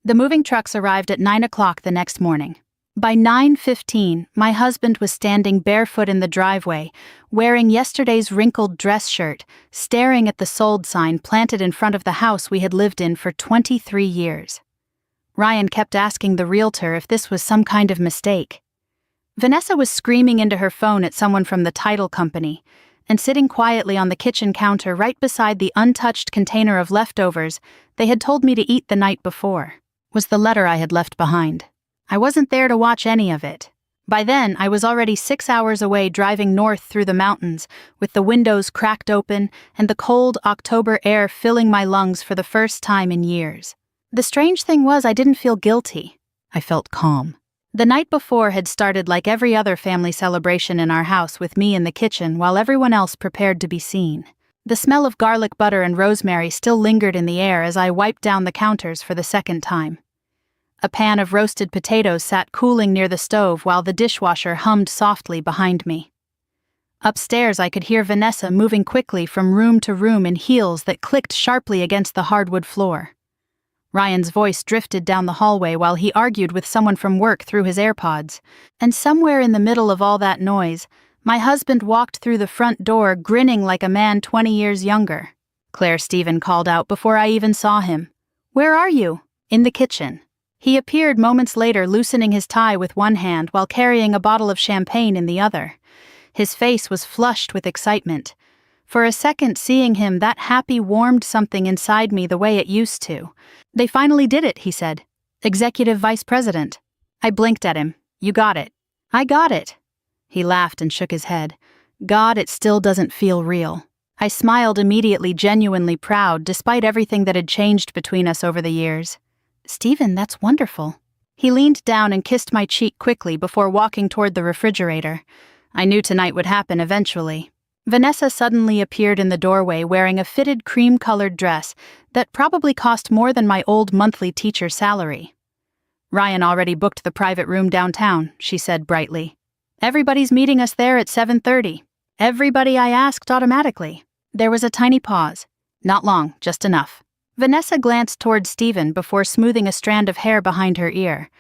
The moving trucks arrived at 9 o'clock the next morning. By 9:15, my husband was standing barefoot in the driveway, wearing yesterday's wrinkled dress shirt, staring at the sold sign planted in front of the house we had lived in for 23 years. Ryan kept asking the realtor if this was some kind of mistake. Vanessa was screaming into her phone at someone from the title company, and sitting quietly on the kitchen counter right beside the untouched container of leftovers they had told me to eat the night before, was the letter I had left behind. I wasn't there to watch any of it. By then, I was already 6 hours away driving north through the mountains, with the windows cracked open and the cold October air filling my lungs for the first time in years. The strange thing was I didn't feel guilty. I felt calm. The night before had started like every other family celebration in our house, with me in the kitchen while everyone else prepared to be seen. The smell of garlic butter and rosemary still lingered in the air as I wiped down the counters for the second time. A pan of roasted potatoes sat cooling near the stove while the dishwasher hummed softly behind me. Upstairs, I could hear Vanessa moving quickly from room to room in heels that clicked sharply against the hardwood floor. Ryan's voice drifted down the hallway while he argued with someone from work through his AirPods, and somewhere in the middle of all that noise, my husband walked through the front door grinning like a man 20 years younger. "Claire," Stephen called out before I even saw him. "Where are you?" "In the kitchen." He appeared moments later, loosening his tie with one hand while carrying a bottle of champagne in the other. His face was flushed with excitement. For a second, seeing him that happy warmed something inside me the way it used to. "They finally did it," he said. "Executive Vice President." I blinked at him. "You got it." "I got it." He laughed and shook his head. "God, it still doesn't feel real." I smiled, immediately genuinely proud, despite everything that had changed between us over the years. "Stephen, that's wonderful." He leaned down and kissed my cheek quickly before walking toward the refrigerator. I knew tonight would happen eventually. Vanessa suddenly appeared in the doorway wearing a fitted cream-colored dress that probably cost more than my old monthly teacher salary. "Ryan already booked the private room downtown," she said brightly. "Everybody's meeting us there at 7:30. "Everybody?" I asked automatically. There was a tiny pause. Not long, just enough. Vanessa glanced toward Stephen before smoothing a strand of hair behind her ear.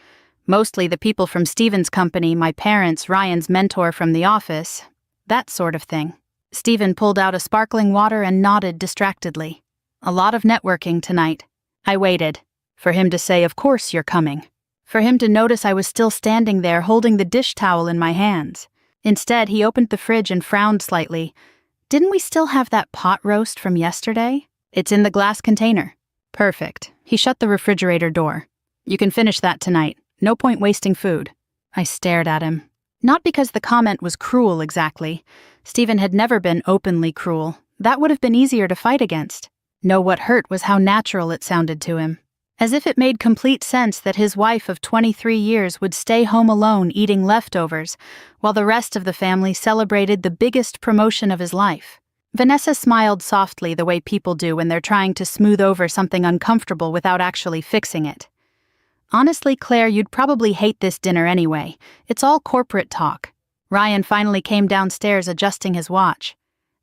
Mostly the people from Stephen's company, my parents, Ryan's mentor from the office, that sort of thing. Stephen pulled out a sparkling water and nodded distractedly. "A lot of networking tonight." I waited. For him to say, "Of course you're coming." For him to notice I was still standing there holding the dish towel in my hands. Instead, he opened the fridge and frowned slightly. "Didn't we still have that pot roast from yesterday?" "It's in the glass container." "Perfect." He shut the refrigerator door. "You can finish that tonight. No point wasting food." I stared at him. Not because the comment was cruel exactly. Stephen had never been openly cruel. That would have been easier to fight against. No, what hurt was how natural it sounded to him. As if it made complete sense that his wife of 23 years would stay home alone eating leftovers, while the rest of the family celebrated the biggest promotion of his life. Vanessa smiled softly the way people do when they're trying to smooth over something uncomfortable without actually fixing it. "Honestly, Claire, you'd probably hate this dinner anyway. It's all corporate talk." Ryan finally came downstairs adjusting his watch.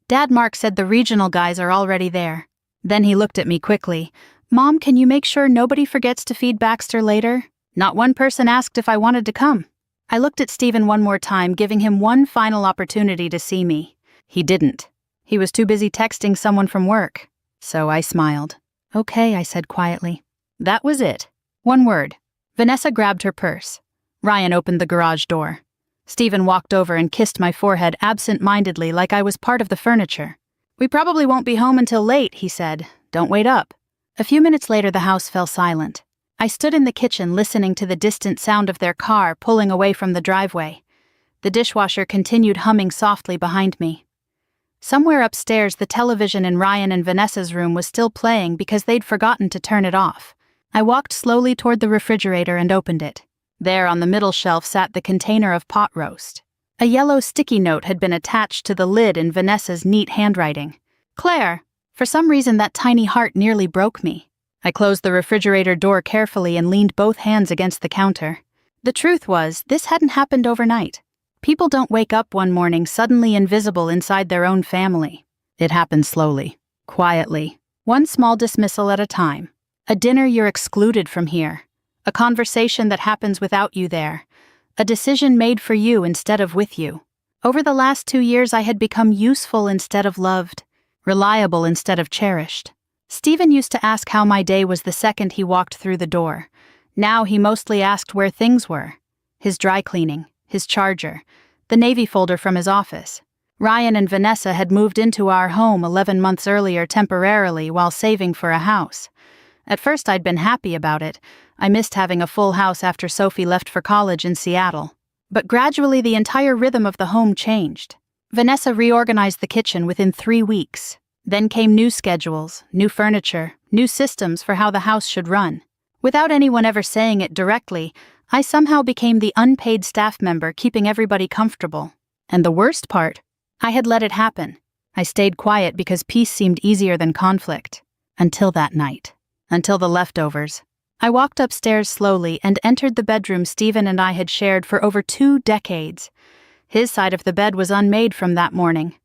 "Dad, Mark said the regional guys are already there." Then he looked at me quickly. "Mom, can you make sure nobody forgets to feed Baxter later? Not one person asked if I wanted to come." I looked at Stephen one more time, giving him one final opportunity to see me. He didn't. He was too busy texting someone from work. So I smiled. "Okay," I said quietly. That was it. One word. Vanessa grabbed her purse. Ryan opened the garage door. Stephen walked over and kissed my forehead absent-mindedly like I was part of the furniture. "We probably won't be home until late," he said. "Don't wait up." A few minutes later, the house fell silent. I stood in the kitchen listening to the distant sound of their car pulling away from the driveway. The dishwasher continued humming softly behind me. Somewhere upstairs, the television in Ryan and Vanessa's room was still playing because they'd forgotten to turn it off. I walked slowly toward the refrigerator and opened it. There on the middle shelf sat the container of pot roast. A yellow sticky note had been attached to the lid in Vanessa's neat handwriting. "Claire." For some reason, that tiny heart nearly broke me. I closed the refrigerator door carefully and leaned both hands against the counter. The truth was, this hadn't happened overnight. People don't wake up one morning suddenly invisible inside their own family. It happens slowly, quietly, one small dismissal at a time. A dinner you're excluded from here. A conversation that happens without you there. A decision made for you instead of with you. Over the last 2 years, I had become useful instead of loved, reliable instead of cherished. Stephen used to ask how my day was the second he walked through the door. Now he mostly asked where things were. His dry cleaning, his charger, the Navy folder from his office. Ryan and Vanessa had moved into our home 11 months earlier temporarily while saving for a house. At first I'd been happy about it. I missed having a full house after Sophie left for college in Seattle. But gradually the entire rhythm of the home changed. Vanessa reorganized the kitchen within 3 weeks. Then came new schedules, new furniture, new systems for how the house should run. Without anyone ever saying it directly, I somehow became the unpaid staff member keeping everybody comfortable. And the worst part, I had let it happen. I stayed quiet because peace seemed easier than conflict. Until that night. Until the leftovers. I walked upstairs slowly and entered the bedroom Stephen and I had shared for over 2 decades. His side of the bed was unmade from that morning.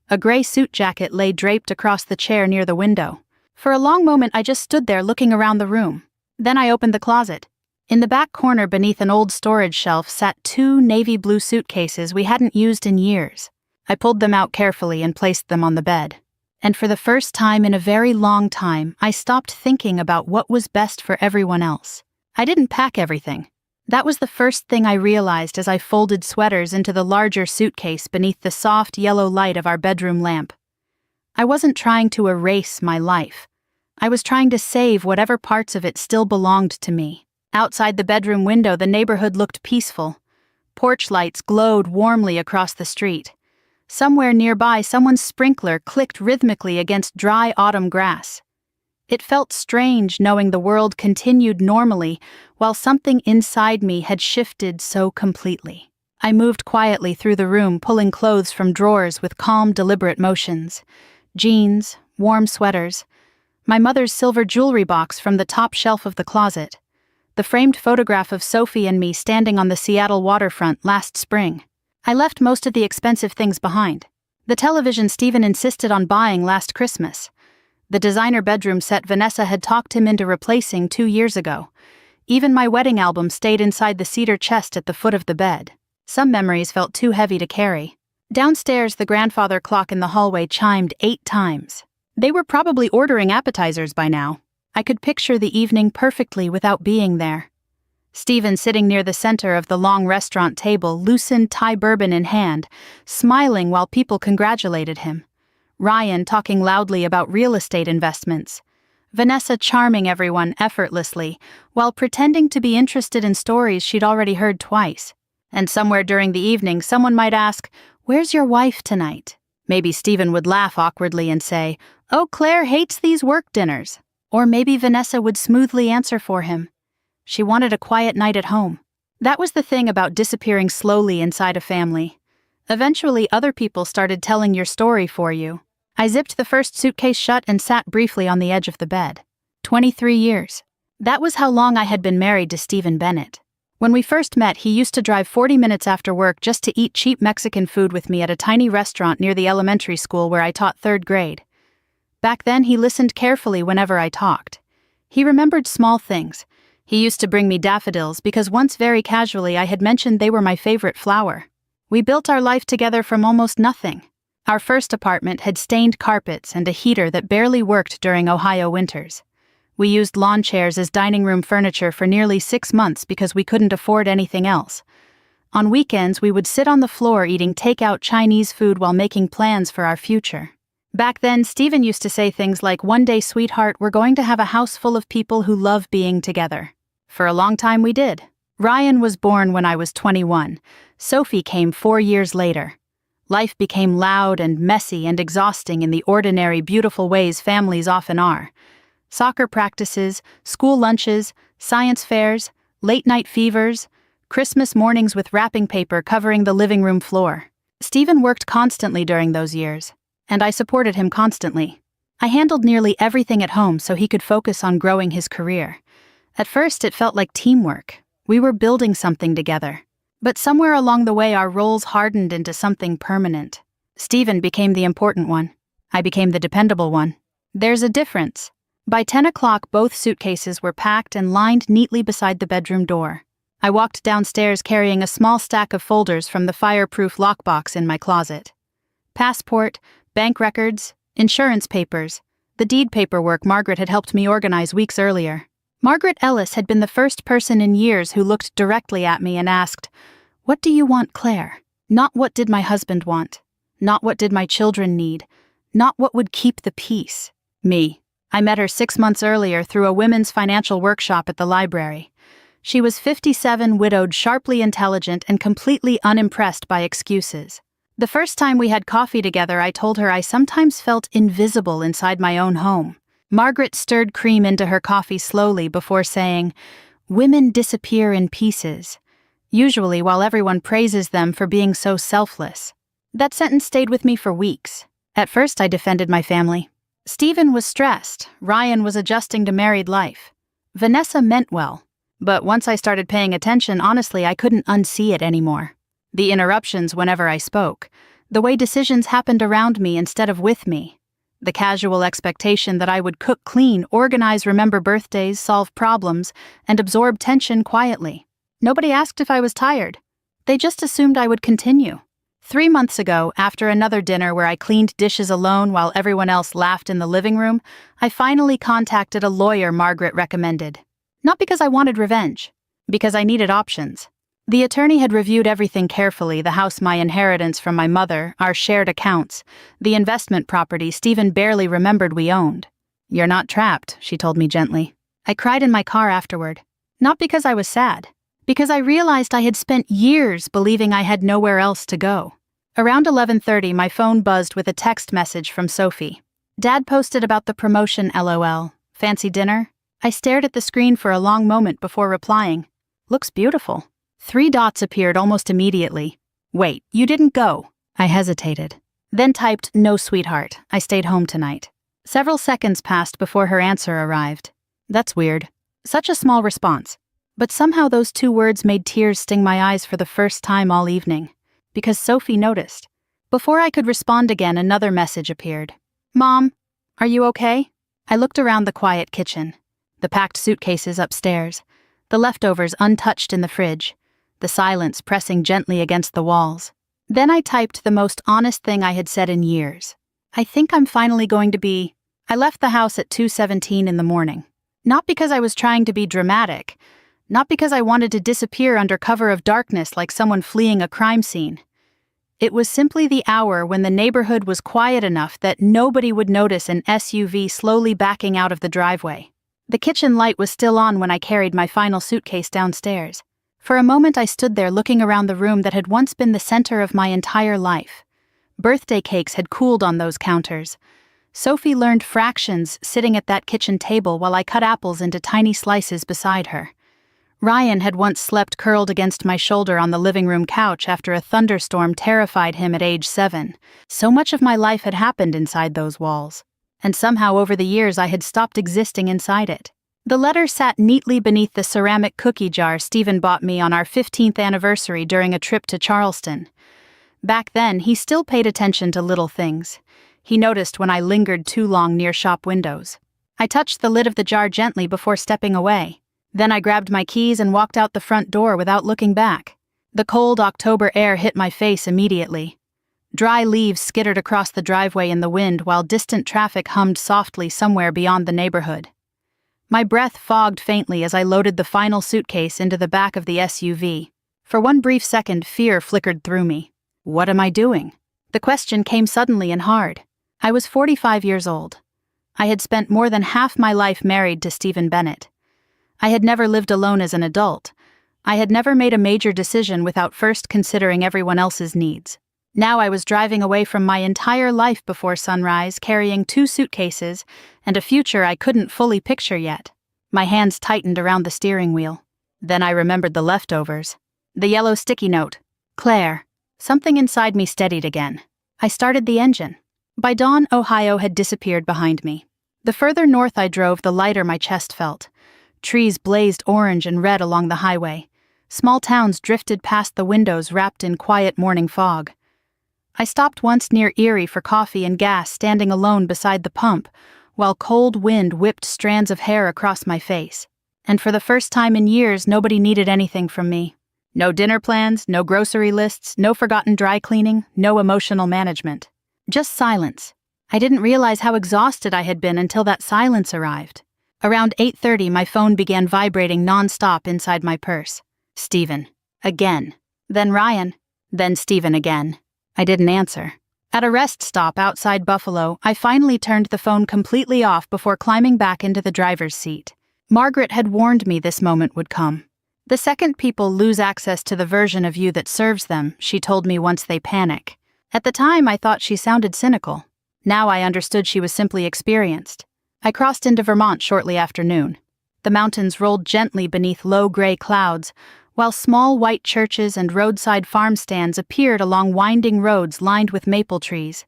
A gray suit jacket lay draped across the chair near the window. For a long moment I just stood there looking around the room. Then I opened the closet. In the back corner beneath an old storage shelf sat 2 navy blue suitcases we hadn't used in years. I pulled them out carefully and placed them on the bed. And for the first time in a very long time, I stopped thinking about what was best for everyone else. I didn't pack everything. That was the first thing I realized as I folded sweaters into the larger suitcase beneath the soft yellow light of our bedroom lamp. I wasn't trying to erase my life. I was trying to save whatever parts of it still belonged to me. Outside the bedroom window, the neighborhood looked peaceful. Porch lights glowed warmly across the street. Somewhere nearby, someone's sprinkler clicked rhythmically against dry autumn grass. It felt strange knowing the world continued normally while something inside me had shifted so completely. I moved quietly through the room, pulling clothes from drawers with calm, deliberate motions. Jeans, warm sweaters, my mother's silver jewelry box from the top shelf of the closet, the framed photograph of Sophie and me standing on the Seattle waterfront last spring. I left most of the expensive things behind. The television Stephen insisted on buying last Christmas. The designer bedroom set Vanessa had talked him into replacing 2 years ago. Even my wedding album stayed inside the cedar chest at the foot of the bed. Some memories felt too heavy to carry. Downstairs, the grandfather clock in the hallway chimed 8 times. They were probably ordering appetizers by now. I could picture the evening perfectly without being there. Stephen, sitting near the center of the long restaurant table, loosened Thai bourbon in hand, smiling while people congratulated him. Ryan talking loudly about real estate investments. Vanessa charming everyone effortlessly, while pretending to be interested in stories she'd already heard twice. And somewhere during the evening, someone might ask, "Where's your wife tonight?" Maybe Stephen would laugh awkwardly and say, "Oh, Claire hates these work dinners." Or maybe Vanessa would smoothly answer for him. She wanted a quiet night at home. That was the thing about disappearing slowly inside a family. Eventually, other people started telling your story for you. I zipped the first suitcase shut and sat briefly on the edge of the bed. 23 years. That was how long I had been married to Stephen Bennett. When we first met, he used to drive 40 minutes after work just to eat cheap Mexican food with me at a tiny restaurant near the elementary school where I taught 3rd grade. Back then, he listened carefully whenever I talked. He remembered small things. He used to bring me daffodils because once very casually I had mentioned they were my favorite flower. We built our life together from almost nothing. Our first apartment had stained carpets and a heater that barely worked during Ohio winters. We used lawn chairs as dining room furniture for nearly 6 months because we couldn't afford anything else. On weekends, we would sit on the floor eating takeout Chinese food while making plans for our future. Back then, Stephen used to say things like, "One day, sweetheart, we're going to have a house full of people who love being together." For a long time we did. Ryan was born when I was 21. Sophie came 4 years later. Life became loud and messy and exhausting in the ordinary, beautiful ways families often are. Soccer practices, school lunches, science fairs, late-night fevers, Christmas mornings with wrapping paper covering the living room floor. Stephen worked constantly during those years, and I supported him constantly. I handled nearly everything at home so he could focus on growing his career. At first, it felt like teamwork. We were building something together. But somewhere along the way, our roles hardened into something permanent. Stephen became the important one. I became the dependable one. There's a difference. By 10 o'clock, both suitcases were packed and lined neatly beside the bedroom door. I walked downstairs carrying a small stack of folders from the fireproof lockbox in my closet. Passport, bank records, insurance papers, the deed paperwork Margaret had helped me organize weeks earlier. Margaret Ellis had been the first person in years who looked directly at me and asked, "What do you want, Claire?" Not what did my husband want. Not what did my children need. Not what would keep the peace. Me. I met her 6 months earlier through a women's financial workshop at the library. She was 57, widowed, sharply intelligent, and completely unimpressed by excuses. The first time we had coffee together, I told her I sometimes felt invisible inside my own home. Margaret stirred cream into her coffee slowly before saying, "Women disappear in pieces, usually while everyone praises them for being so selfless." That sentence stayed with me for weeks. At first, I defended my family. Stephen was stressed. Ryan was adjusting to married life. Vanessa meant well. But once I started paying attention, honestly, I couldn't unsee it anymore. The interruptions whenever I spoke, the way decisions happened around me instead of with me, the casual expectation that I would cook, clean, organize, remember birthdays, solve problems, and absorb tension quietly. Nobody asked if I was tired. They just assumed I would continue. 3 months ago, after another dinner where I cleaned dishes alone while everyone else laughed in the living room, I finally contacted a lawyer Margaret recommended. Not because I wanted revenge, because I needed options. The attorney had reviewed everything carefully: the house, my inheritance from my mother, our shared accounts, the investment property Stephen barely remembered we owned. "You're not trapped," she told me gently. I cried in my car afterward. Not because I was sad, because I realized I had spent years believing I had nowhere else to go. Around 11:30, my phone buzzed with a text message from Sophie. "Dad posted about the promotion, LOL. Fancy dinner?" I stared at the screen for a long moment before replying. "Looks beautiful." 3 dots appeared almost immediately. "Wait, you didn't go?" I hesitated. Then typed, "No, sweetheart, I stayed home tonight." Several seconds passed before her answer arrived. That's weird. Such a small response. But somehow those 2 words made tears sting my eyes for the first time all evening. Because Sophie noticed. Before I could respond again, another message appeared. "Mom, are you okay?" I looked around the quiet kitchen. The packed suitcases upstairs. The leftovers untouched in the fridge. The silence pressing gently against the walls. Then I typed the most honest thing I had said in years. "I think I'm finally going to be..." I left the house at 2:17 in the morning. Not because I was trying to be dramatic. Not because I wanted to disappear under cover of darkness like someone fleeing a crime scene. It was simply the hour when the neighborhood was quiet enough that nobody would notice an SUV slowly backing out of the driveway. The kitchen light was still on when I carried my final suitcase downstairs. For a moment I stood there looking around the room that had once been the center of my entire life. Birthday cakes had cooled on those counters. Sophie learned fractions sitting at that kitchen table while I cut apples into tiny slices beside her. Ryan had once slept curled against my shoulder on the living room couch after a thunderstorm terrified him at age 7. So much of my life had happened inside those walls. And somehow over the years I had stopped existing inside it. The letter sat neatly beneath the ceramic cookie jar Stephen bought me on our 15th anniversary during a trip to Charleston. Back then, he still paid attention to little things. He noticed when I lingered too long near shop windows. I touched the lid of the jar gently before stepping away. Then I grabbed my keys and walked out the front door without looking back. The cold October air hit my face immediately. Dry leaves skittered across the driveway in the wind while distant traffic hummed softly somewhere beyond the neighborhood. My breath fogged faintly as I loaded the final suitcase into the back of the SUV. For one brief second, fear flickered through me. What am I doing? The question came suddenly and hard. I was 45 years old. I had spent more than half my life married to Stephen Bennett. I had never lived alone as an adult. I had never made a major decision without first considering everyone else's needs. Now I was driving away from my entire life before sunrise, carrying 2 suitcases and a future I couldn't fully picture yet. My hands tightened around the steering wheel. Then I remembered the leftovers. The yellow sticky note. Claire. Something inside me steadied again. I started the engine. By dawn, Ohio had disappeared behind me. The further north I drove, the lighter my chest felt. Trees blazed orange and red along the highway. Small towns drifted past the windows wrapped in quiet morning fog. I stopped once near Erie for coffee and gas, standing alone beside the pump, while cold wind whipped strands of hair across my face. And for the first time in years, nobody needed anything from me. No dinner plans, no grocery lists, no forgotten dry cleaning, no emotional management. Just silence. I didn't realize how exhausted I had been until that silence arrived. Around 8:30, my phone began vibrating non-stop inside my purse. Stephen. Again. Then Ryan. Then Stephen again. I didn't answer. At a rest stop outside Buffalo, I finally turned the phone completely off before climbing back into the driver's seat. Margaret had warned me this moment would come. The second people lose access to the version of you that serves them, she told me once they panic. At the time, I thought she sounded cynical. Now I understood she was simply experienced. I crossed into Vermont shortly after noon. The mountains rolled gently beneath low gray clouds, while small white churches and roadside farm stands appeared along winding roads lined with maple trees.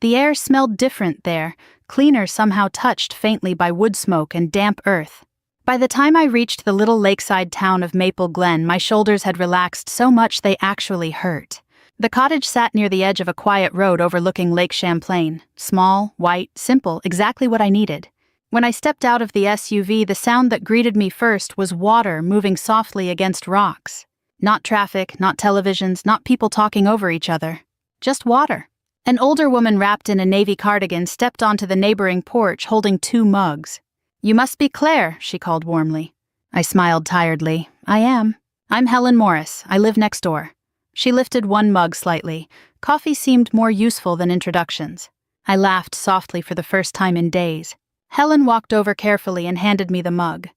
The air smelled different there, cleaner somehow touched faintly by wood smoke and damp earth. By the time I reached the little lakeside town of Maple Glen, my shoulders had relaxed so much they actually hurt. The cottage sat near the edge of a quiet road overlooking Lake Champlain. Small, white, simple, exactly what I needed. When I stepped out of the SUV, the sound that greeted me first was water moving softly against rocks. Not traffic, not televisions, not people talking over each other. Just water. An older woman wrapped in a navy cardigan stepped onto the neighboring porch holding 2 mugs. "You must be Claire," she called warmly. I smiled tiredly. "I am. I'm Helen Morris. I live next door." She lifted one mug slightly. Coffee seemed more useful than introductions. I laughed softly for the first time in days. Helen walked over carefully and handed me the mug.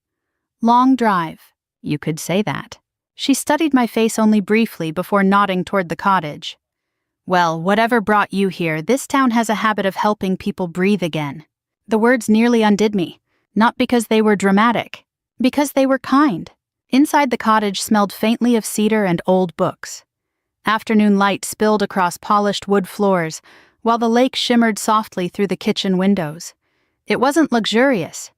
"Long drive." You could say that. She studied my face only briefly before nodding toward the cottage. "Well, whatever brought you here, this town has a habit of helping people breathe again." The words nearly undid me. Not because they were dramatic. Because they were kind. Inside the cottage smelled faintly of cedar and old books. Afternoon light spilled across polished wood floors, while the lake shimmered softly through the kitchen windows. It wasn't luxurious.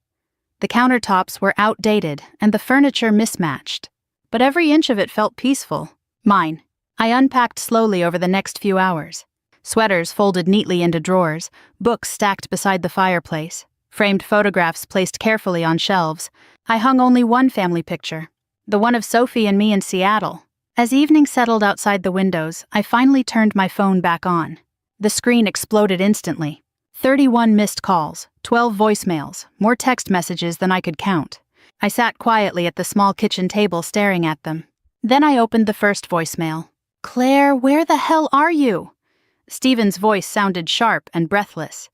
The countertops were outdated and the furniture mismatched. But every inch of it felt peaceful. Mine. I unpacked slowly over the next few hours. Sweaters folded neatly into drawers, books stacked beside the fireplace, framed photographs placed carefully on shelves. I hung only one family picture, the one of Sophie and me in Seattle. As evening settled outside the windows, I finally turned my phone back on. The screen exploded instantly. 31 missed calls, 12 voicemails, more text messages than I could count. I sat quietly at the small kitchen table staring at them. Then I opened the first voicemail. "Claire, where the hell are you?" Stephen's voice sounded sharp and breathless.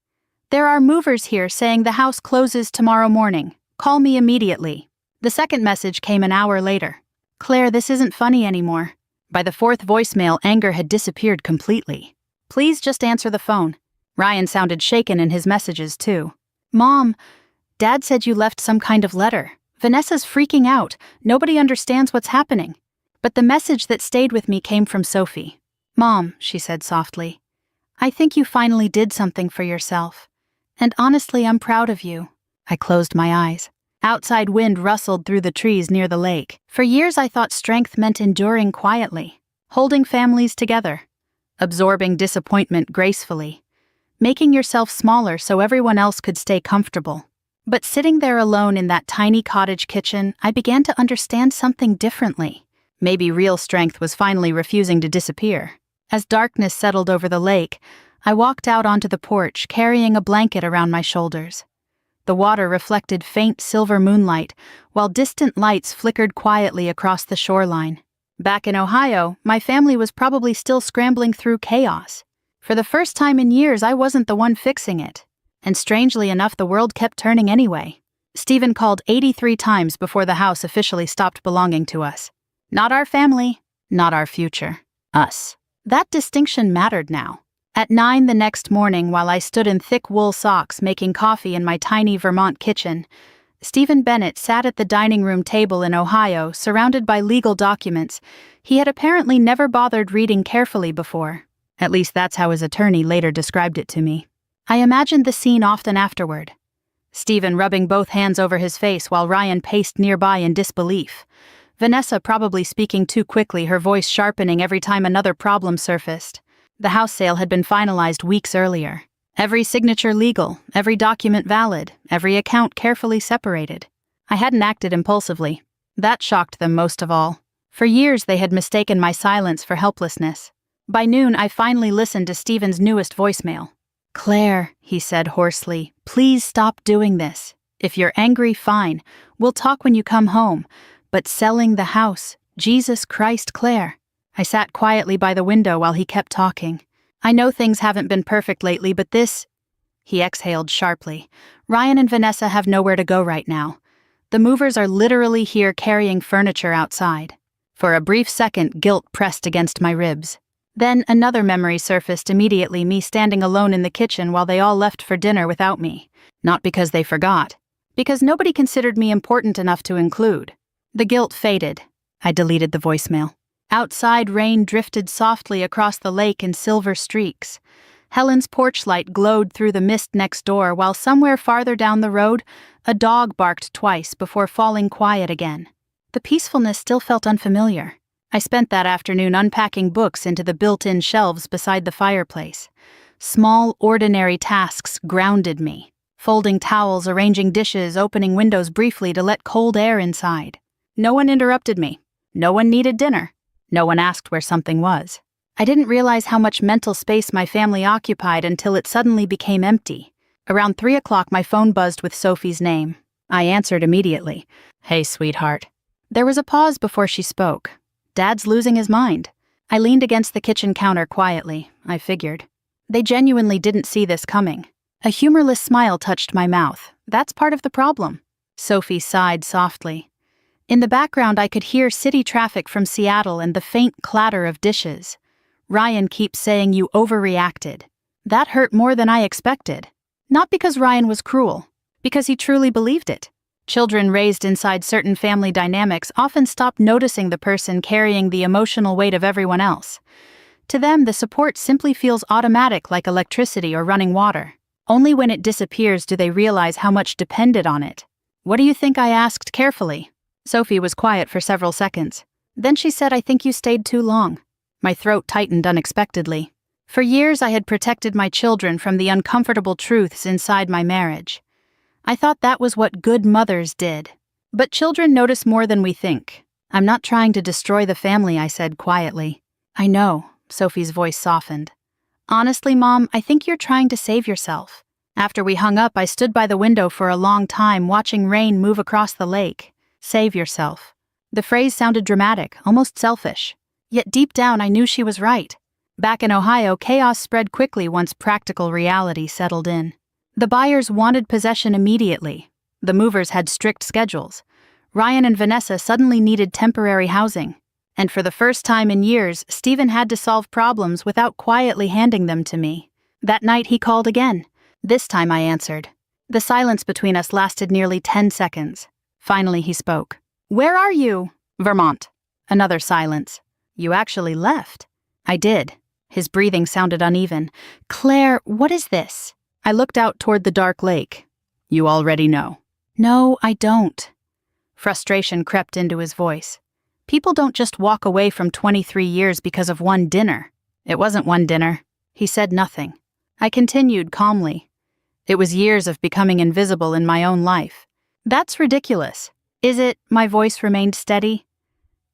"There are movers here saying the house closes tomorrow morning. Call me immediately." The second message came an hour later. "Claire, this isn't funny anymore." By the fourth voicemail, anger had disappeared completely. "Please just answer the phone." Ryan sounded shaken in his messages, too. "Mom, Dad said you left some kind of letter. Vanessa's freaking out. Nobody understands what's happening." But the message that stayed with me came from Sophie. "Mom," she said softly, "I think you finally did something for yourself. And honestly, I'm proud of you." I closed my eyes. Outside wind rustled through the trees near the lake. For years I thought strength meant enduring quietly, holding families together, absorbing disappointment gracefully, making yourself smaller so everyone else could stay comfortable. But sitting there alone in that tiny cottage kitchen, I began to understand something differently. Maybe real strength was finally refusing to disappear. As darkness settled over the lake, I walked out onto the porch, carrying a blanket around my shoulders. The water reflected faint silver moonlight, while distant lights flickered quietly across the shoreline. Back in Ohio, my family was probably still scrambling through chaos. For the first time in years, I wasn't the one fixing it. And strangely enough, the world kept turning anyway. Stephen called 83 times before the house officially stopped belonging to us. Not our family, not our future. Us. That distinction mattered now. At 9 the next morning, while I stood in thick wool socks making coffee in my tiny Vermont kitchen, Stephen Bennett sat at the dining room table in Ohio, surrounded by legal documents he had apparently never bothered reading carefully before. At least that's how his attorney later described it to me. I imagined the scene often afterward. Stephen rubbing both hands over his face while Ryan paced nearby in disbelief. Vanessa probably speaking too quickly, her voice sharpening every time another problem surfaced. The house sale had been finalized weeks earlier. Every signature legal, every document valid, every account carefully separated. I hadn't acted impulsively. That shocked them most of all. For years they had mistaken my silence for helplessness. By noon, I finally listened to Stephen's newest voicemail. "Claire," he said hoarsely, "please stop doing this. If you're angry, fine. We'll talk when you come home. But selling the house, Jesus Christ, Claire." I sat quietly by the window while he kept talking. "I know things haven't been perfect lately, but this—" He exhaled sharply. "Ryan and Vanessa have nowhere to go right now. The movers are literally here carrying furniture outside." For a brief second, guilt pressed against my ribs. Then another memory surfaced immediately, me standing alone in the kitchen while they all left for dinner without me. Not because they forgot. Because nobody considered me important enough to include. The guilt faded. I deleted the voicemail. Outside, rain drifted softly across the lake in silver streaks. Helen's porch light glowed through the mist next door, while somewhere farther down the road, a dog barked twice before falling quiet again. The peacefulness still felt unfamiliar. I spent that afternoon unpacking books into the built-in shelves beside the fireplace. Small, ordinary tasks grounded me. Folding towels, arranging dishes, opening windows briefly to let cold air inside. No one interrupted me. No one needed dinner. No one asked where something was. I didn't realize how much mental space my family occupied until it suddenly became empty. Around 3 o'clock, my phone buzzed with Sophie's name. I answered immediately. "Hey, sweetheart." There was a pause before she spoke. "Dad's losing his mind." I leaned against the kitchen counter quietly, I figured. They genuinely didn't see this coming. A humorless smile touched my mouth. That's part of the problem. Sophie sighed softly. In the background, I could hear city traffic from Seattle and the faint clatter of dishes. "Ryan keeps saying you overreacted." That hurt more than I expected. Not because Ryan was cruel, because he truly believed it. Children raised inside certain family dynamics often stop noticing the person carrying the emotional weight of everyone else. To them, the support simply feels automatic, like electricity or running water. Only when it disappears do they realize how much depended on it. "What do you think?" I asked carefully. Sophie was quiet for several seconds. Then she said, "I think you stayed too long." My throat tightened unexpectedly. For years, I had protected my children from the uncomfortable truths inside my marriage. I thought that was what good mothers did. But children notice more than we think. "I'm not trying to destroy the family," I said quietly. "I know," Sophie's voice softened. "Honestly, Mom, I think you're trying to save yourself." After we hung up, I stood by the window for a long time, watching rain move across the lake. Save yourself. The phrase sounded dramatic, almost selfish. Yet deep down, I knew she was right. Back in Ohio, chaos spread quickly once practical reality settled in. The buyers wanted possession immediately. The movers had strict schedules. Ryan and Vanessa suddenly needed temporary housing. And for the first time in years, Stephen had to solve problems without quietly handing them to me. That night he called again. This time I answered. The silence between us lasted nearly 10 seconds. Finally he spoke. "Where are you?" "Vermont." Another silence. "You actually left?" "I did." His breathing sounded uneven. "Claire, what is this?" I looked out toward the dark lake. "You already know." "No, I don't." Frustration crept into his voice. People don't just walk away from 23 years because of one dinner. It wasn't one dinner. He said nothing. I continued calmly. It was years of becoming invisible in my own life. "That's ridiculous." "Is it?" My voice remained steady.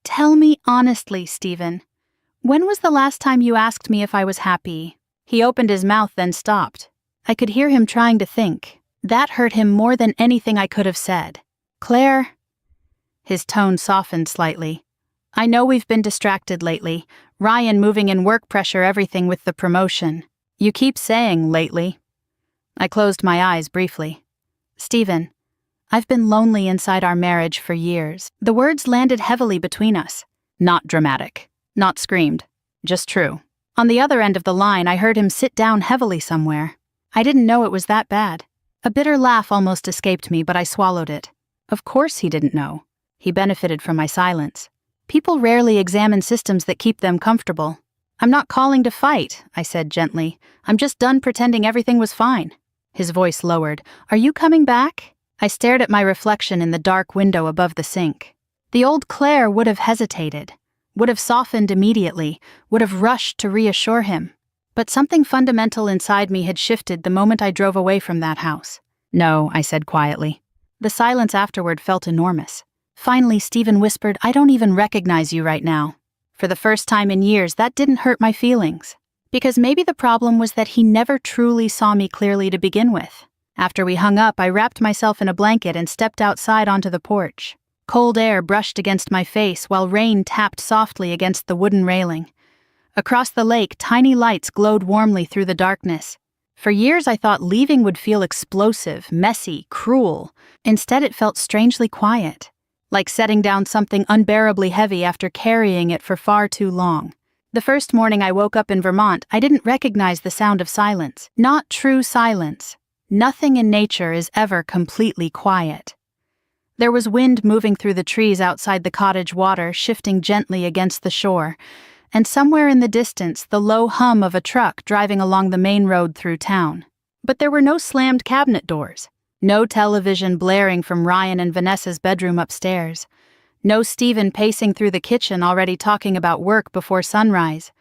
"Tell me honestly, Stephen. When was the last time you asked me if I was happy?" He opened his mouth, then stopped. I could hear him trying to think. That hurt him more than anything I could have said. "Claire." His tone softened slightly. "I know we've been distracted lately. Ryan moving in, work pressure, everything with the promotion. You keep saying lately." I closed my eyes briefly. "Stephen, I've been lonely inside our marriage for years." The words landed heavily between us. Not dramatic. Not screamed. Just true. On the other end of the line, I heard him sit down heavily somewhere. I didn't know it was that bad. A bitter laugh almost escaped me, but I swallowed it. Of course he didn't know. He benefited from my silence. People rarely examine systems that keep them comfortable. "I'm not calling to fight," I said gently. "I'm just done pretending everything was fine." His voice lowered. "Are you coming back?" I stared at my reflection in the dark window above the sink. The old Claire would have hesitated, would have softened immediately, would have rushed to reassure him. But something fundamental inside me had shifted the moment I drove away from that house. "No," I said quietly. The silence afterward felt enormous. Finally, Stephen whispered, "I don't even recognize you right now." For the first time in years, that didn't hurt my feelings. Because maybe the problem was that he never truly saw me clearly to begin with. After we hung up, I wrapped myself in a blanket and stepped outside onto the porch. Cold air brushed against my face while rain tapped softly against the wooden railing. Across the lake, tiny lights glowed warmly through the darkness. For years I thought leaving would feel explosive, messy, cruel. Instead it felt strangely quiet, like setting down something unbearably heavy after carrying it for far too long. The first morning I woke up in Vermont, I didn't recognize the sound of silence. Not true silence. Nothing in nature is ever completely quiet. There was wind moving through the trees outside the cottage water, shifting gently against the shore, and somewhere in the distance the low hum of a truck driving along the main road through town. But there were no slammed cabinet doors, no television blaring from Ryan and Vanessa's bedroom upstairs, no Stephen pacing through the kitchen already talking about work before sunrise,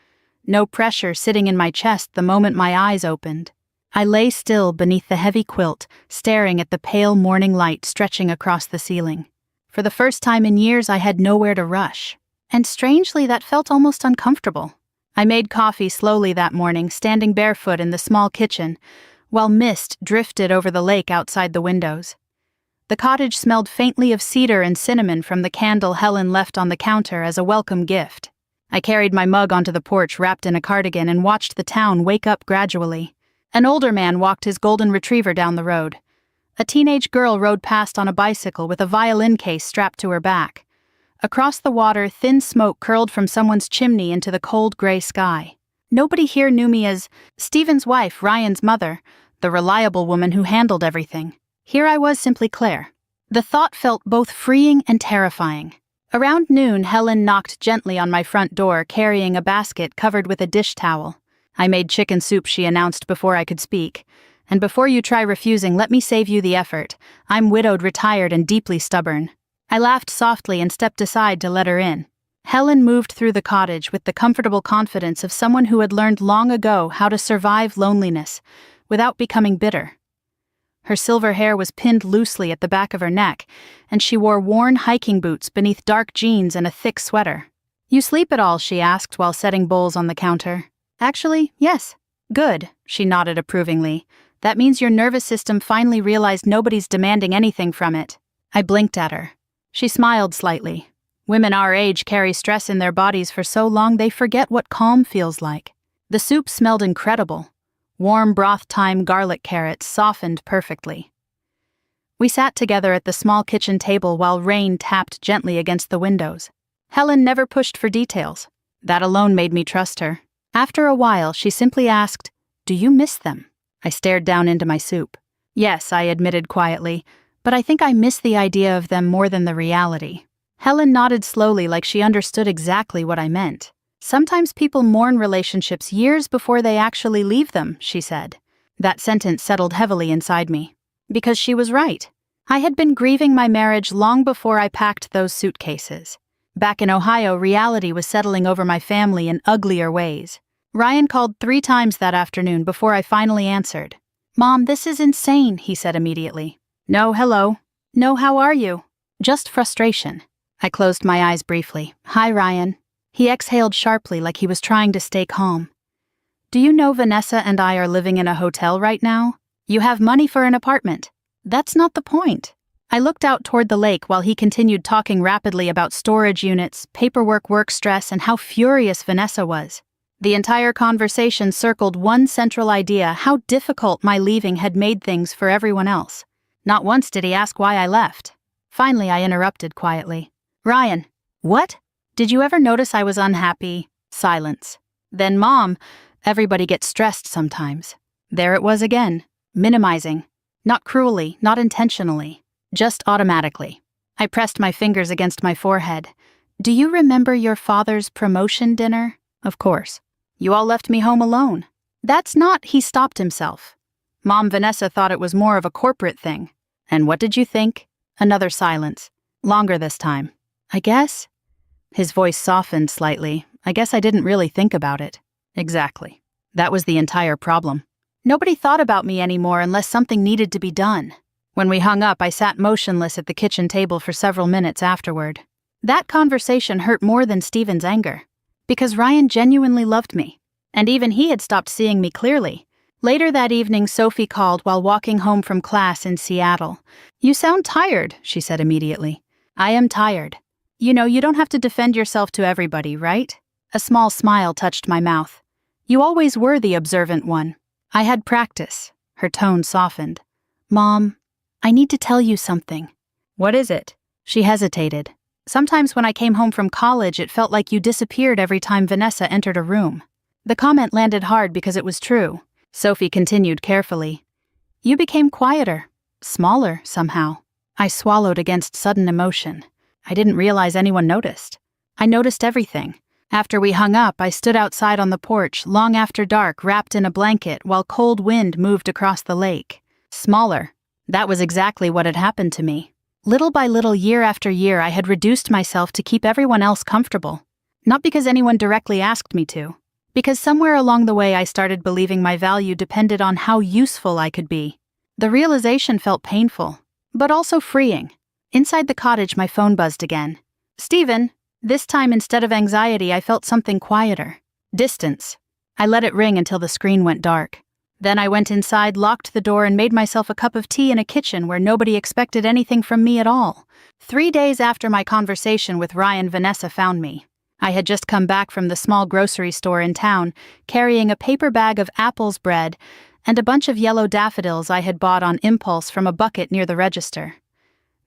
no pressure sitting in my chest the moment my eyes opened. I lay still beneath the heavy quilt, staring at the pale morning light stretching across the ceiling. For the first time in years I had nowhere to rush. And strangely, that felt almost uncomfortable. I made coffee slowly that morning, standing barefoot in the small kitchen, while mist drifted over the lake outside the windows. The cottage smelled faintly of cedar and cinnamon from the candle Helen left on the counter as a welcome gift. I carried my mug onto the porch wrapped in a cardigan and watched the town wake up gradually. An older man walked his golden retriever down the road. A teenage girl rode past on a bicycle with a violin case strapped to her back. Across the water, thin smoke curled from someone's chimney into the cold gray sky. Nobody here knew me as Stephen's wife, Ryan's mother, the reliable woman who handled everything. Here I was simply Claire. The thought felt both freeing and terrifying. Around noon, Helen knocked gently on my front door, carrying a basket covered with a dish towel. "I made chicken soup," she announced before I could speak. "And before you try refusing, let me save you the effort. I'm widowed, retired, and deeply stubborn." I laughed softly and stepped aside to let her in. Helen moved through the cottage with the comfortable confidence of someone who had learned long ago how to survive loneliness without becoming bitter. Her silver hair was pinned loosely at the back of her neck, and she wore worn hiking boots beneath dark jeans and a thick sweater. "You sleep at all?" she asked while setting bowls on the counter. "Actually, yes." "Good," she nodded approvingly. "That means your nervous system finally realized nobody's demanding anything from it." I blinked at her. She smiled slightly. Women our age carry stress in their bodies for so long they forget what calm feels like. The soup smelled incredible. Warm broth thyme garlic carrots softened perfectly. We sat together at the small kitchen table while rain tapped gently against the windows. Helen never pushed for details. That alone made me trust her. After a while, she simply asked, "Do you miss them?" I stared down into my soup. "Yes," I admitted quietly, "but I think I miss the idea of them more than the reality." Helen nodded slowly like she understood exactly what I meant. "Sometimes people mourn relationships years before they actually leave them," she said. That sentence settled heavily inside me. Because she was right. I had been grieving my marriage long before I packed those suitcases. Back in Ohio, reality was settling over my family in uglier ways. Ryan called 3 times that afternoon before I finally answered. "Mom, this is insane," he said immediately. "No, hello. No, how are you?" Just frustration. I closed my eyes briefly. "Hi, Ryan." He exhaled sharply like he was trying to stay calm. "Do you know Vanessa and I are living in a hotel right now? You have money for an apartment." "That's not the point." I looked out toward the lake while he continued talking rapidly about storage units, paperwork, work stress, and how furious Vanessa was. The entire conversation circled one central idea: how difficult my leaving had made things for everyone else. Not once did he ask why I left. Finally, I interrupted quietly. "Ryan." "What?" "Did you ever notice I was unhappy?" Silence. Then, "Mom, everybody gets stressed sometimes." There it was again, minimizing. Not cruelly, not intentionally, just automatically. I pressed my fingers against my forehead. "Do you remember your father's promotion dinner?" "Of course." "You all left me home alone." "That's not," he stopped himself. "Mom, Vanessa thought it was more of a corporate thing." "And what did you think?" Another silence. Longer this time. "I guess?" His voice softened slightly. "I guess I didn't really think about it." "Exactly. That was the entire problem. Nobody thought about me anymore unless something needed to be done. When we hung up, I sat motionless at the kitchen table for several minutes afterward. That conversation hurt more than Steven's anger. Because Ryan genuinely loved me. And even he had stopped seeing me clearly. Later that evening, Sophie called while walking home from class in Seattle. "You sound tired," she said immediately. "I am tired. You know, you don't have to defend yourself to everybody, right?" A small smile touched my mouth. "You always were the observant one." I had practice. Her tone softened. "Mom, I need to tell you something." "What is it?" She hesitated. "Sometimes when I came home from college, it felt like you disappeared every time Vanessa entered a room." The comment landed hard because it was true. Sophie continued carefully. "You became quieter, smaller somehow." I swallowed against sudden emotion. I didn't realize anyone noticed. I noticed everything. After we hung up, I stood outside on the porch, long after dark, wrapped in a blanket, while cold wind moved across the lake. Smaller. That was exactly what had happened to me. Little by little, year after year, I had reduced myself to keep everyone else comfortable. Not because anyone directly asked me to. Because somewhere along the way I started believing my value depended on how useful I could be. The realization felt painful, but also freeing. Inside the cottage, my phone buzzed again. "Steven." This time, instead of anxiety, I felt something quieter. Distance. I let it ring until the screen went dark. Then I went inside, locked the door, and made myself a cup of tea in a kitchen where nobody expected anything from me at all. 3 days after my conversation with Ryan, Vanessa found me. I had just come back from the small grocery store in town, carrying a paper bag of apples, bread, and a bunch of yellow daffodils I had bought on impulse from a bucket near the register.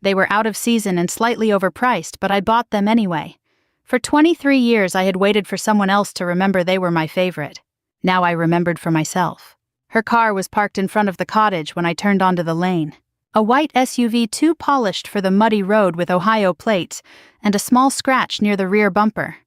They were out of season and slightly overpriced, but I bought them anyway. For 23 years I had waited for someone else to remember they were my favorite. Now I remembered for myself. Her car was parked in front of the cottage when I turned onto the lane. A white SUV too polished for the muddy road with Ohio plates, and a small scratch near the rear bumper.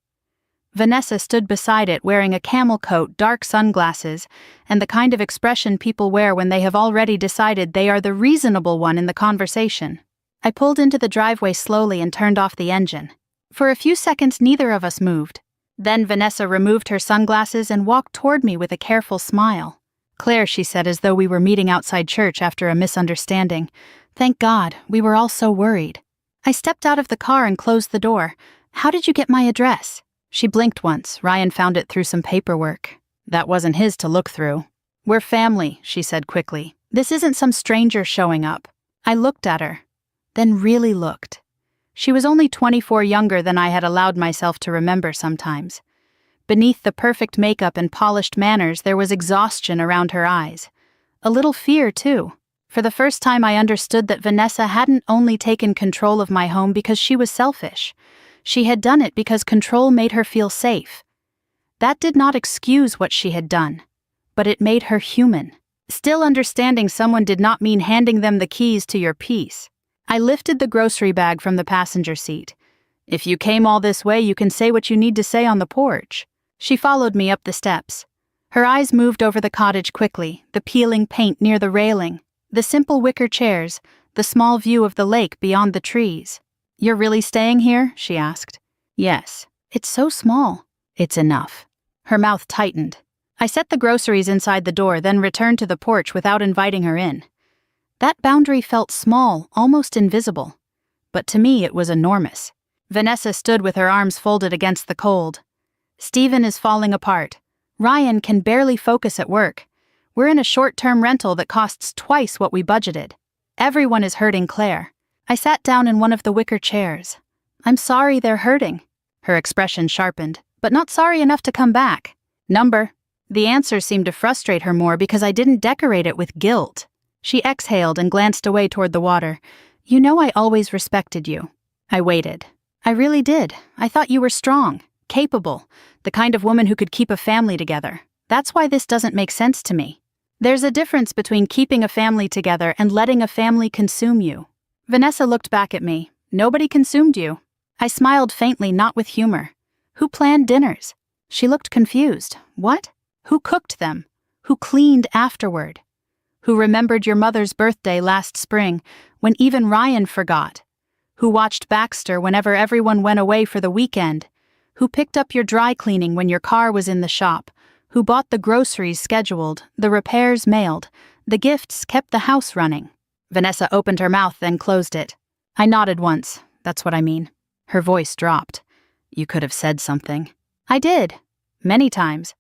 Vanessa stood beside it wearing a camel coat, dark sunglasses, and the kind of expression people wear when they have already decided they are the reasonable one in the conversation. I pulled into the driveway slowly and turned off the engine. For a few seconds, neither of us moved. Then Vanessa removed her sunglasses and walked toward me with a careful smile. "Claire," she said, as though we were meeting outside church after a misunderstanding. "Thank God, we were all so worried." I stepped out of the car and closed the door. "How did you get my address?" She blinked once. "Ryan found it through some paperwork. That wasn't his to look through." "We're family," she said quickly. "This isn't some stranger showing up." I looked at her, then really looked. She was only 24 younger than I had allowed myself to remember sometimes. Beneath the perfect makeup and polished manners, there was exhaustion around her eyes. A little fear, too. For the first time, I understood that Vanessa hadn't only taken control of my home because she was selfish. She had done it because control made her feel safe. That did not excuse what she had done, but it made her human. Still, understanding someone did not mean handing them the keys to your peace. I lifted the grocery bag from the passenger seat. "If you came all this way, you can say what you need to say on the porch." She followed me up the steps. Her eyes moved over the cottage quickly, the peeling paint near the railing, the simple wicker chairs, the small view of the lake beyond the trees. "You're really staying here?" she asked. "Yes." "It's so small." "It's enough." Her mouth tightened. I set the groceries inside the door, then returned to the porch without inviting her in. That boundary felt small, almost invisible. But to me it was enormous. Vanessa stood with her arms folded against the cold. "Steven is falling apart. Ryan can barely focus at work. We're in a short-term rental that costs twice what we budgeted. Everyone is hurting Claire." I sat down in one of the wicker chairs. "I'm sorry they're hurting." Her expression sharpened, but not sorry enough to come back. "Number?" The answer seemed to frustrate her more because I didn't decorate it with guilt. She exhaled and glanced away toward the water. "You know I always respected you." I waited. "I really did. I thought you were strong, capable, the kind of woman who could keep a family together. That's why this doesn't make sense to me. There's a difference between keeping a family together and letting a family consume you." Vanessa looked back at me. "Nobody consumed you." I smiled faintly, not with humor. "Who planned dinners?" She looked confused. "What? Who cooked them? Who cleaned afterward? Who remembered your mother's birthday last spring when even Ryan forgot? Who watched Baxter whenever everyone went away for the weekend? Who picked up your dry cleaning when your car was in the shop? who bought the groceries scheduled, the repairs mailed, the gifts kept the house running. Vanessa opened her mouth, then closed it. I nodded once. That's what I mean. Her voice dropped. You could have said something. I did. Many times.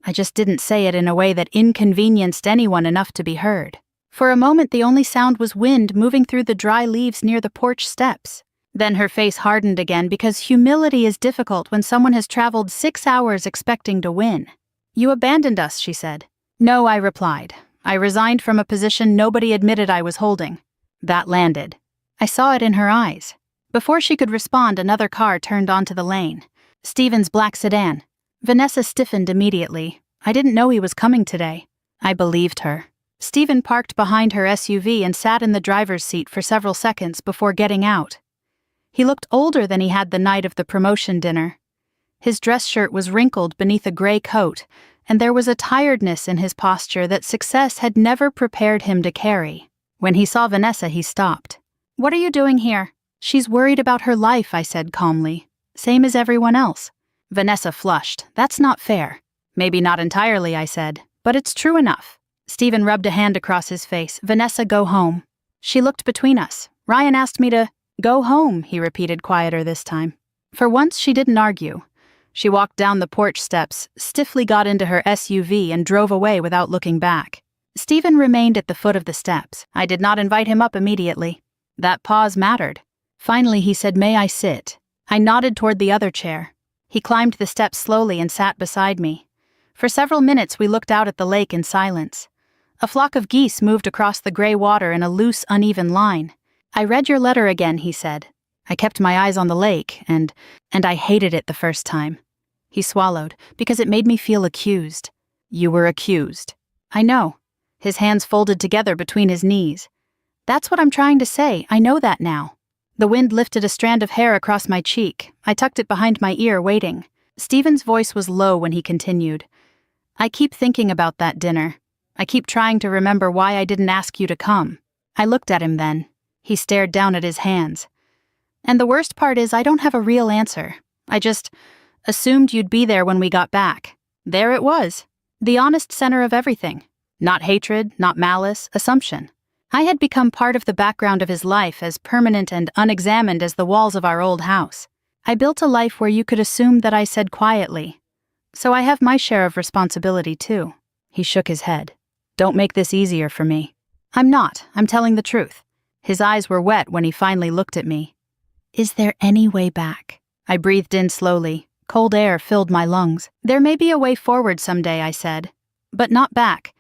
I just didn't say it in a way that inconvenienced anyone enough to be heard. For a moment, the only sound was wind moving through the dry leaves near the porch steps. Then her face hardened again because humility is difficult when someone has traveled 6 hours expecting to win. You abandoned us, she said. No, I replied. I resigned from a position nobody admitted I was holding. That landed. I saw it in her eyes. Before she could respond, another car turned onto the lane. Stephen's black sedan. Vanessa stiffened immediately. I didn't know he was coming today. I believed her. Stephen parked behind her SUV and sat in the driver's seat for several seconds before getting out. He looked older than he had the night of the promotion dinner. His dress shirt was wrinkled beneath a gray coat, and there was a tiredness in his posture that success had never prepared him to carry. When he saw Vanessa, he stopped. What are you doing here? She's worried about her life, I said calmly. Same as everyone else. Vanessa flushed. That's not fair. Maybe not entirely, I said, but it's true enough. Stephen rubbed a hand across his face. Vanessa, go home. She looked between us. Ryan asked me to go home, he repeated, quieter this time. For once, she didn't argue. She walked down the porch steps, stiffly got into her SUV, and drove away without looking back. Stephen remained at the foot of the steps. I did not invite him up immediately. That pause mattered. Finally, he said, May I sit? I nodded toward the other chair. He climbed the steps slowly and sat beside me. For several minutes, we looked out at the lake in silence. A flock of geese moved across the gray water in a loose, uneven line. I read your letter again, he said. I kept my eyes on the lake, and I hated it the first time. He swallowed, because it made me feel accused. You were accused. I know. His hands folded together between his knees. That's what I'm trying to say. I know that now. The wind lifted a strand of hair across my cheek. I tucked it behind my ear, waiting. Stephen's voice was low when he continued. I keep thinking about that dinner. I keep trying to remember why I didn't ask you to come. I looked at him then. He stared down at his hands. And the worst part is I don't have a real answer. I just assumed you'd be there when we got back. There it was. The honest center of everything. Not hatred, not malice, assumption. I had become part of the background of his life, as permanent and unexamined as the walls of our old house. I built a life where you could assume that I said quietly. So I have my share of responsibility too. He shook his head. Don't make this easier for me. I'm not. I'm telling the truth. His eyes were wet when he finally looked at me. Is there any way back? I breathed in slowly. Cold air filled my lungs. There may be a way forward someday, I said. But not back.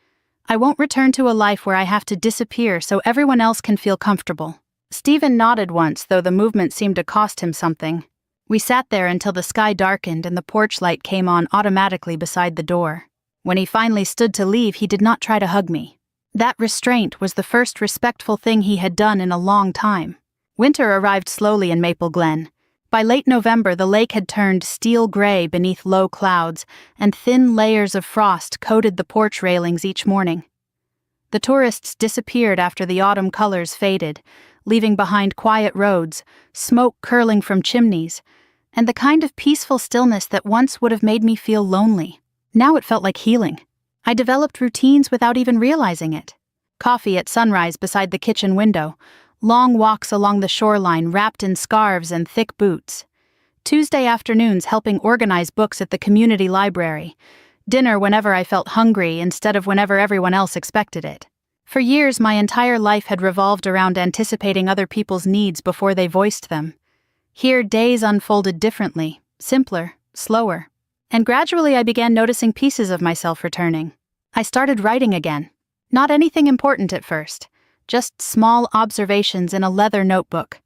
I won't return to a life where I have to disappear so everyone else can feel comfortable. Stephen nodded once, though the movement seemed to cost him something. We sat there until the sky darkened and the porch light came on automatically beside the door. When he finally stood to leave, he did not try to hug me. That restraint was the first respectful thing he had done in a long time. Winter arrived slowly in Maple Glen. By late November, the lake had turned steel gray beneath low clouds, and thin layers of frost coated the porch railings each morning. The tourists disappeared after the autumn colors faded, leaving behind quiet roads, smoke curling from chimneys, and the kind of peaceful stillness that once would have made me feel lonely. Now it felt like healing. I developed routines without even realizing it. Coffee at sunrise beside the kitchen window, long walks along the shoreline wrapped in scarves and thick boots. Tuesday afternoons helping organize books at the community library. Dinner whenever I felt hungry instead of whenever everyone else expected it. For years, my entire life had revolved around anticipating other people's needs before they voiced them. Here, days unfolded differently, simpler, slower. And gradually I began noticing pieces of myself returning. I started writing again. Not anything important at first. Just small observations in a leather notebook.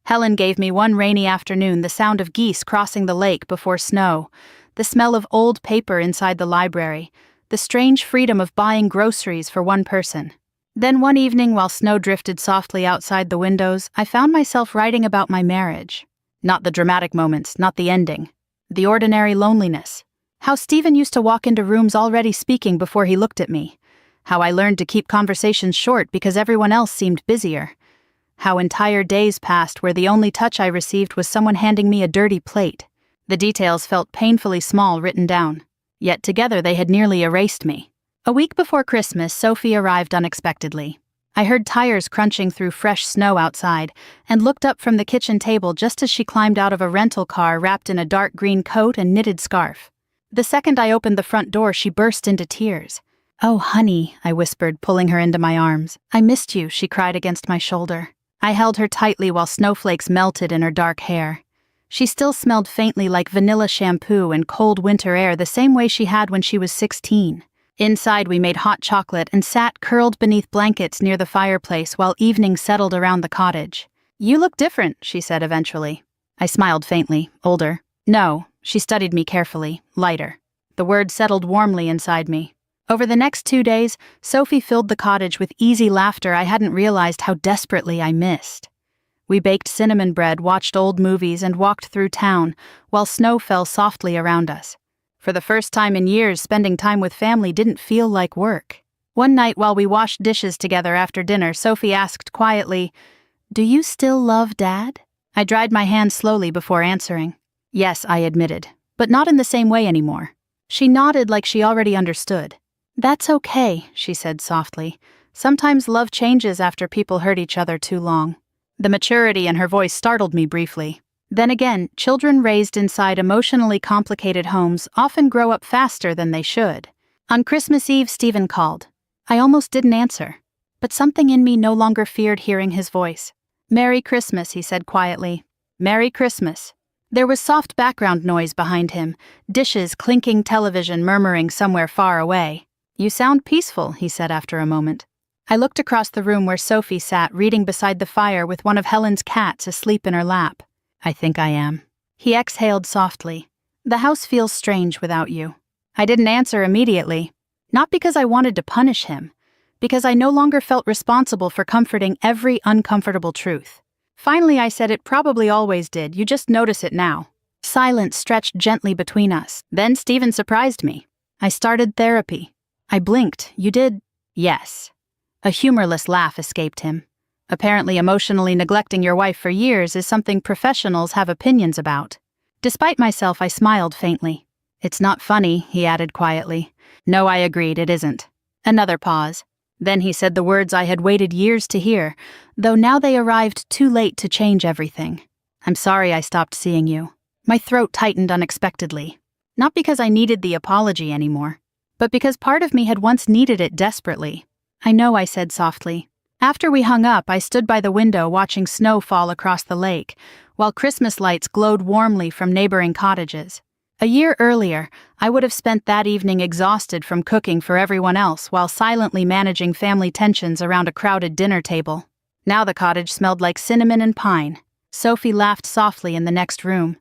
Helen gave me one rainy afternoon the sound of geese crossing the lake before snow, the smell of old paper inside the library, the strange freedom of buying groceries for one person. Then one evening, while snow drifted softly outside the windows, I found myself writing about my marriage. Not the dramatic moments, not the ending. The ordinary loneliness. How Stephen used to walk into rooms already speaking before he looked at me. How I learned to keep conversations short because everyone else seemed busier. How entire days passed where the only touch I received was someone handing me a dirty plate. The details felt painfully small written down. Yet together they had nearly erased me. A week before Christmas, Sophie arrived unexpectedly. I heard tires crunching through fresh snow outside and looked up from the kitchen table just as she climbed out of a rental car wrapped in a dark green coat and knitted scarf. The second I opened the front door, she burst into tears. "Oh, honey," I whispered, pulling her into my arms. "I missed you," she cried against my shoulder. I held her tightly while snowflakes melted in her dark hair. She still smelled faintly like vanilla shampoo and cold winter air, the same way she had when she was 16. Inside, we made hot chocolate and sat curled beneath blankets near the fireplace while evening settled around the cottage. "You look different," she said eventually. I smiled faintly. "Older?" "No." She studied me carefully. "Lighter." The word settled warmly inside me. Over the next 2 days, Sophie filled the cottage with easy laughter I hadn't realized how desperately I missed. We baked cinnamon bread, watched old movies, and walked through town, while snow fell softly around us. For the first time in years, spending time with family didn't feel like work. One night while we washed dishes together after dinner, Sophie asked quietly, "Do you still love Dad?" I dried my hands slowly before answering. "Yes," I admitted, "but not in the same way anymore." She nodded like she already understood. "That's okay," she said softly. "Sometimes love changes after people hurt each other too long." The maturity in her voice startled me briefly. Then again, children raised inside emotionally complicated homes often grow up faster than they should. On Christmas Eve, Stephen called. I almost didn't answer, but something in me no longer feared hearing his voice. "Merry Christmas," he said quietly. "Merry Christmas." There was soft background noise behind him, dishes clinking, television murmuring somewhere far away. "You sound peaceful," he said after a moment. I looked across the room where Sophie sat reading beside the fire with one of Helen's cats asleep in her lap. "I think I am." He exhaled softly. "The house feels strange without you." I didn't answer immediately. Not because I wanted to punish him, because I no longer felt responsible for comforting every uncomfortable truth. Finally I said, "It probably always did, you just notice it now." Silence stretched gently between us. Then Stephen surprised me. "I started therapy." I blinked. "You did?" "Yes." A humorless laugh escaped him. "Apparently emotionally neglecting your wife for years is something professionals have opinions about." Despite myself, I smiled faintly. "It's not funny," he added quietly. "No," I agreed, "it isn't." Another pause. Then he said the words I had waited years to hear, though now they arrived too late to change everything. "I'm sorry I stopped seeing you." My throat tightened unexpectedly. Not because I needed the apology anymore, but because part of me had once needed it desperately. "I know," I said softly. After we hung up, I stood by the window watching snow fall across the lake, while Christmas lights glowed warmly from neighboring cottages. A year earlier, I would have spent that evening exhausted from cooking for everyone else while silently managing family tensions around a crowded dinner table. Now the cottage smelled like cinnamon and pine. Sophie laughed softly in the next room.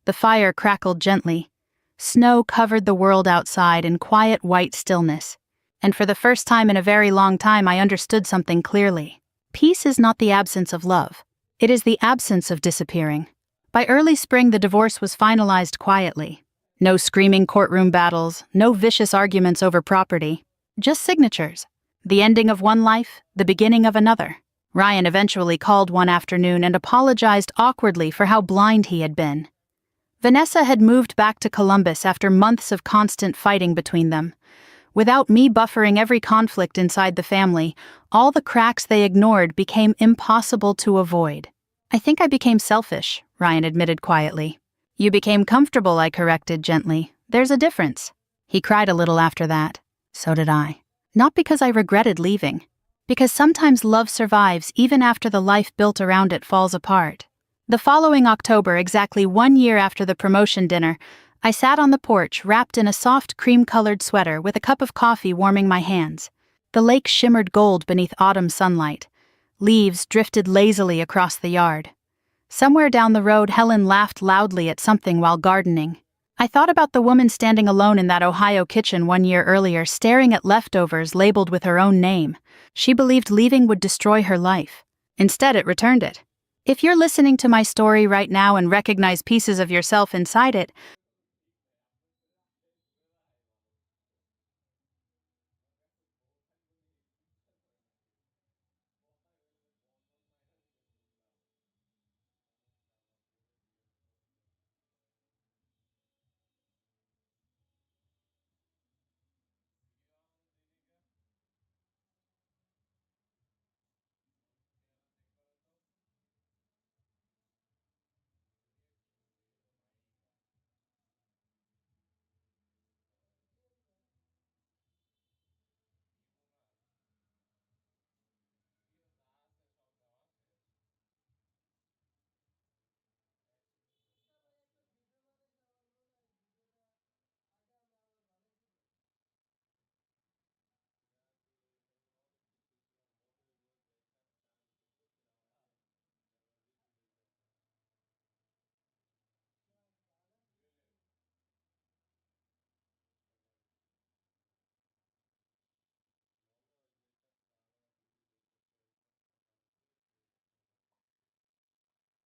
The fire crackled gently. Snow covered the world outside in quiet white stillness. And for the first time in a very long time, I understood something clearly. Peace is not the absence of love. It is the absence of disappearing. By early spring, the divorce was finalized quietly. No screaming courtroom battles, no vicious arguments over property. Just signatures. The ending of one life, the beginning of another. Ryan eventually called one afternoon and apologized awkwardly for how blind he had been. Vanessa had moved back to Columbus after months of constant fighting between them. Without me buffering every conflict inside the family, all the cracks they ignored became impossible to avoid. "I think I became selfish," Ryan admitted quietly. "You became comfortable," I corrected gently. "There's a difference." He cried a little after that. So did I. Not because I regretted leaving. Because sometimes love survives even after the life built around it falls apart. The following October, exactly 1 year after the promotion dinner, I sat on the porch, wrapped in a soft cream-colored sweater with a cup of coffee warming my hands. The lake shimmered gold beneath autumn sunlight. Leaves drifted lazily across the yard. Somewhere down the road, Helen laughed loudly at something while gardening. I thought about the woman standing alone in that Ohio kitchen 1 year earlier, staring at leftovers labeled with her own name. She believed leaving would destroy her life. Instead, it returned it. If you're listening to my story right now and recognize pieces of yourself inside it,